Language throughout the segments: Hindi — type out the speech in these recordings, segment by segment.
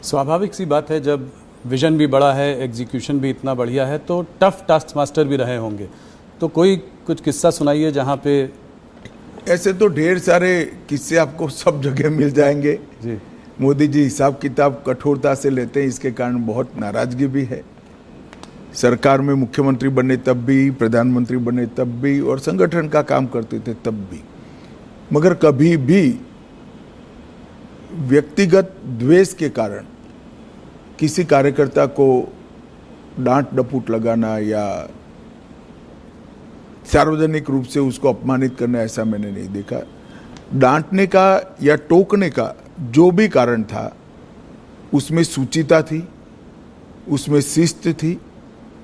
स्वाभाविक सी बात है, जब विजन भी बड़ा है, एग्जीक्यूशन भी इतना बढ़िया है, तो टफ टास्क मास्टर भी रहे होंगे। तो कोई कुछ किस्सा सुनाइए जहाँ पे। ऐसे तो ढेर सारे किस्से आपको सब जगह मिल जाएंगे जी। मोदी जी हिसाब किताब कठोरता से लेते हैं, इसके कारण बहुत नाराजगी भी है। सरकार में मुख्यमंत्री बने तब भी, प्रधानमंत्री बने तब भी, और संगठन का काम करते थे तब भी, मगर कभी भी व्यक्तिगत द्वेष के कारण किसी कार्यकर्ता को डांट डपूट लगाना या सार्वजनिक रूप से उसको अपमानित करना, ऐसा मैंने नहीं देखा। डांटने का या टोकने का जो भी कारण था, उसमें सूचिता थी, उसमें शिस्त थी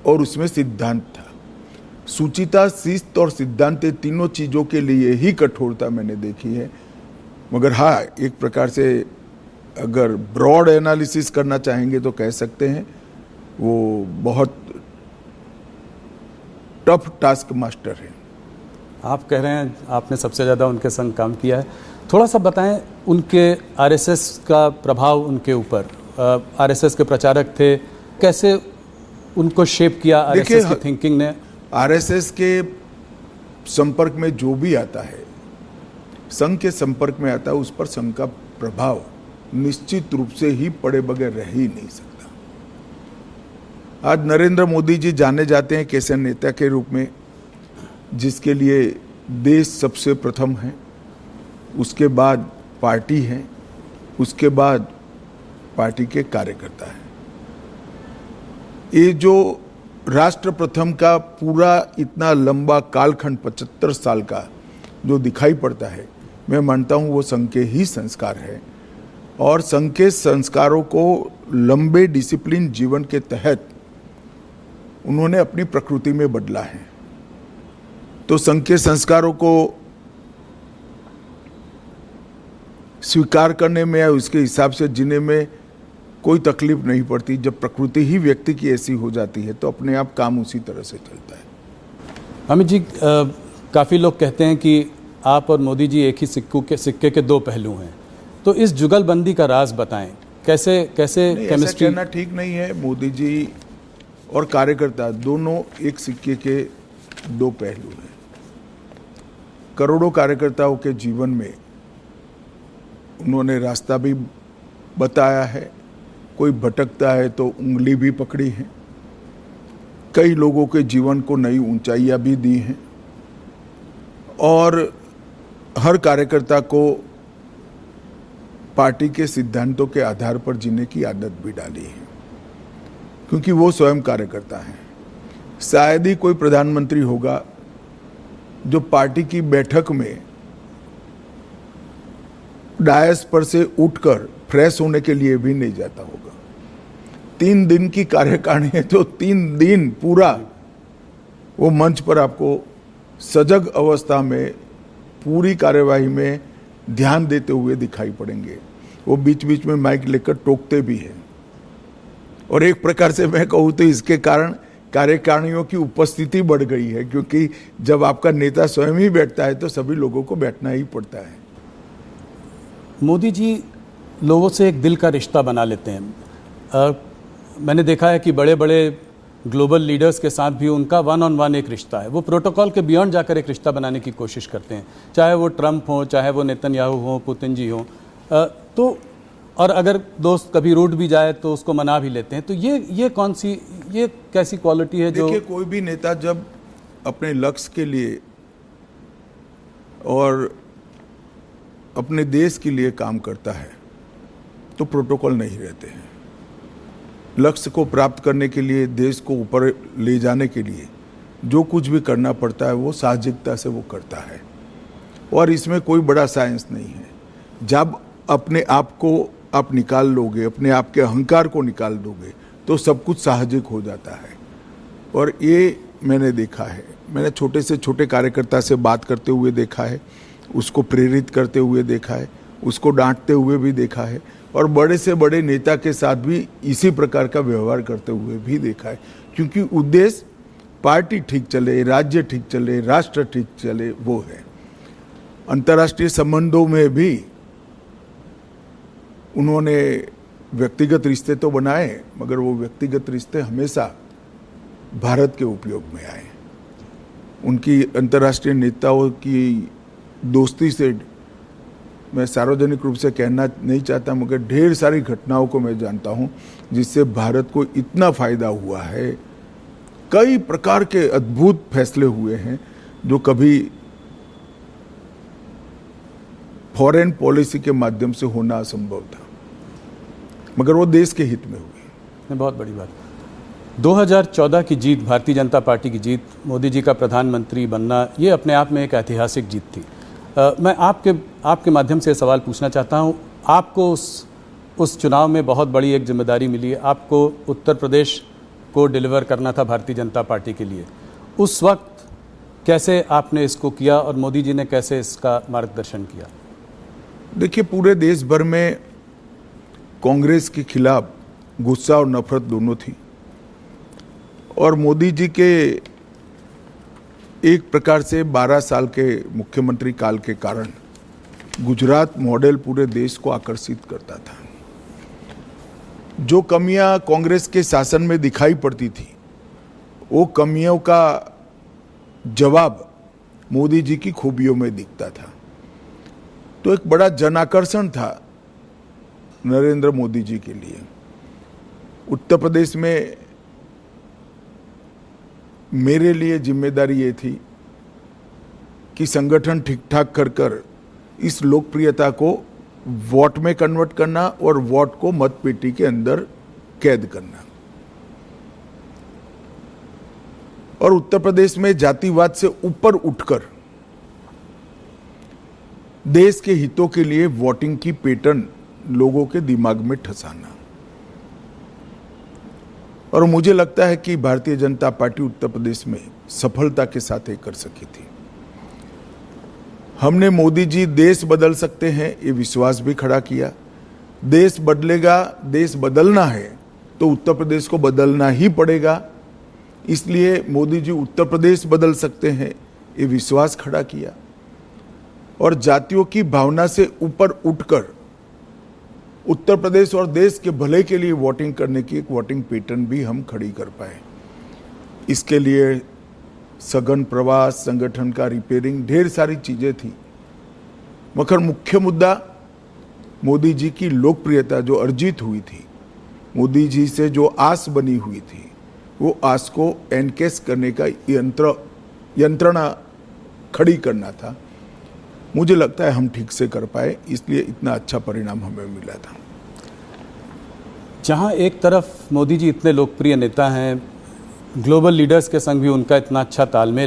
और उसमें सिद्धांत था। सूचिता, शिस्त और सिद्धांत, तीनों चीजों के लिए ही कठोरता मैंने देखी है। मगर हाँ, एक प्रकार से अगर ब्रॉड एनालिसिस करना चाहेंगे तो कह सकते हैं वो बहुत टफ टास्क मास्टर है। आप कह रहे हैं आपने सबसे ज़्यादा उनके संग काम किया है, थोड़ा सा बताएं उनके आरएसएस का प्रभाव उनके ऊपर। आरएसएस के प्रचारक थे, कैसे उनको शेप किया आरएसएस की थिंकिंग ने? आरएसएस के संपर्क में जो भी आता है, संघ के संपर्क में आता है, उस पर संघ का प्रभाव निश्चित रूप से ही पड़े बगैर रह ही नहीं सकता। आज नरेंद्र मोदी जी जाने जाते हैं कैसे नेता के रूप में, जिसके लिए देश सबसे प्रथम है, उसके बाद पार्टी है, उसके बाद पार्टी के कार्यकर्ता है। ये जो राष्ट्र प्रथम का पूरा इतना लंबा कालखंड 75 साल का जो दिखाई पड़ता है, मैं मानता हूं वो संघ के ही संस्कार है। और संघ के संस्कारों को लंबे डिसिप्लिन जीवन के तहत उन्होंने अपनी प्रकृति में बदला है। तो संघ के संस्कारों को स्वीकार करने में या उसके हिसाब से जीने में कोई तकलीफ नहीं पड़ती। जब प्रकृति ही व्यक्ति की ऐसी हो जाती है तो अपने आप काम उसी तरह से चलता है। अमित जी, काफ़ी लोग कहते हैं कि आप और मोदी जी एक ही सिक्के के दो पहलू हैं, तो इस जुगलबंदी का राज बताएं। कैसे केमिस्ट्री? ऐसा कहना ठीक नहीं है। मोदी जी और कार्यकर्ता दोनों एक सिक्के के दो पहलू हैं। करोड़ों कार्यकर्ताओं के जीवन में उन्होंने रास्ता भी बताया है, कोई भटकता है तो उंगली भी पकड़ी है, कई लोगों के जीवन को नई ऊंचाइयां भी दी हैं, और हर कार्यकर्ता को पार्टी के सिद्धांतों के आधार पर जीने की आदत भी डाली है, क्योंकि वो स्वयं कार्यकर्ता है। शायद ही कोई प्रधानमंत्री होगा जो पार्टी की बैठक में डायस पर से उठकर फ्रेश होने के लिए भी नहीं जाता होगा। 3 दिन की कार्यकारिणी है तो 3 दिन पूरा वो मंच पर आपको सजग अवस्था में पूरी कार्यवाही में ध्यान देते हुए दिखाई पड़ेंगे। वो बीच बीच में माइक लेकर टोकते भी हैं। और एक प्रकार से मैं कहूँ तो इसके कारण कार्यकारिणियों की उपस्थिति बढ़ गई है, क्योंकि जब आपका नेता स्वयं ही बैठता है तो सभी लोगों को बैठना ही पड़ता है। मोदी जी लोगों से एक दिल का रिश्ता बना लेते हैं। मैंने देखा है कि बड़े बड़े ग्लोबल लीडर्स के साथ भी उनका 1-on-1 एक रिश्ता है। वो प्रोटोकॉल के बियॉन्ड जाकर एक रिश्ता बनाने की कोशिश करते हैं, चाहे वो ट्रंप हो, चाहे वो नेतन्याहू हो, पुतिन जी हो। तो और अगर दोस्त कभी रूठ भी जाए तो उसको मना भी लेते हैं। तो ये कैसी क्वालिटी है जो? देखिए, कोई भी नेता जब अपने लक्ष्य के लिए और अपने देश के लिए काम करता है तो प्रोटोकॉल नहीं रहते हैं। लक्ष्य को प्राप्त करने के लिए, देश को ऊपर ले जाने के लिए जो कुछ भी करना पड़ता है वो साहसिकता से वो करता है, और इसमें कोई बड़ा साइंस नहीं है। जब अपने आप को आप निकाल लोगे, अपने आप के अहंकार को निकाल दोगे, तो सब कुछ साहसिक हो जाता है। और ये मैंने देखा है। मैंने छोटे से छोटे कार्यकर्ता से बात करते हुए देखा है, उसको प्रेरित करते हुए देखा है, उसको डांटते हुए भी देखा है, और बड़े से बड़े नेता के साथ भी इसी प्रकार का व्यवहार करते हुए भी देखा है। क्योंकि उद्देश्य पार्टी ठीक चले, राज्य ठीक चले, राष्ट्र ठीक चले, वो है। अंतर्राष्ट्रीय संबंधों में भी उन्होंने व्यक्तिगत रिश्ते तो बनाए, मगर वो व्यक्तिगत रिश्ते हमेशा भारत के उपयोग में आए। उनकी अंतर्राष्ट्रीय नेताओं की दोस्ती से मैं सार्वजनिक रूप से कहना नहीं चाहता, मगर ढेर सारी घटनाओं को मैं जानता हूं जिससे भारत को इतना फायदा हुआ है। कई प्रकार के अद्भुत फैसले हुए हैं जो कभी फॉरेन पॉलिसी के माध्यम से होना असंभव था, मगर वो देश के हित में हुई। बहुत बड़ी बात। 2014 की जीत, भारतीय जनता पार्टी की जीत, मोदी जी का प्रधानमंत्री बनना, ये अपने आप में एक ऐतिहासिक जीत थी। मैं आपके माध्यम से सवाल पूछना चाहता हूँ, आपको उस चुनाव में बहुत बड़ी एक जिम्मेदारी मिली है। आपको उत्तर प्रदेश को डिलीवर करना था भारतीय जनता पार्टी के लिए। उस वक्त कैसे आपने इसको किया और मोदी जी ने कैसे इसका मार्गदर्शन किया? देखिए, पूरे देश भर में कांग्रेस के खिलाफ गुस्सा और नफरत दोनों थी, और मोदी जी के एक प्रकार से 12 साल के मुख्यमंत्री काल के कारण गुजरात मॉडल पूरे देश को आकर्षित करता था। जो कमियां कांग्रेस के शासन में दिखाई पड़ती थी, वो कमियों का जवाब मोदी जी की खूबियों में दिखता था। तो एक बड़ा जन आकर्षण था नरेंद्र मोदी जी के लिए। उत्तर प्रदेश में मेरे लिए जिम्मेदारी ये थी कि संगठन ठीक ठाक कर इस लोकप्रियता को वोट में कन्वर्ट करना और वोट को मतपेटी के अंदर कैद करना। और उत्तर प्रदेश में जातिवाद से ऊपर उठकर देश के हितों के लिए वोटिंग की पैटर्न लोगों के दिमाग में ठसाना। और मुझे लगता है कि भारतीय जनता पार्टी उत्तर प्रदेश में सफलता के साथ ये कर सकी थी। हमने मोदी जी देश बदल सकते हैं ये विश्वास भी खड़ा किया। देश बदलेगा, देश बदलना है तो उत्तर प्रदेश को बदलना ही पड़ेगा, इसलिए मोदी जी उत्तर प्रदेश बदल सकते हैं ये विश्वास खड़ा किया। और जातियों की भावना से ऊपर उठकर उत्तर प्रदेश और देश के भले के लिए वोटिंग करने की एक वोटिंग पैटर्न भी हम खड़ी कर पाए। इसके लिए सघन प्रवास, संगठन का रिपेयरिंग, ढेर सारी चीजें थी, मगर मुख्य मुद्दा मोदी जी की लोकप्रियता जो अर्जित हुई थी, मोदी जी से जो आस बनी हुई थी, वो आस को एनकेस करने का यंत्रणा खड़ी करना था। मुझे लगता है हम ठीक से कर पाए, इसलिए इतना अच्छा परिणाम हमें मिला था। जहां एक तरफ मोदी जी इतने लोकप्रिय नेता हैं, ग्लोबल लीडर्स के संग भी उनका इतना अच्छा तालमेल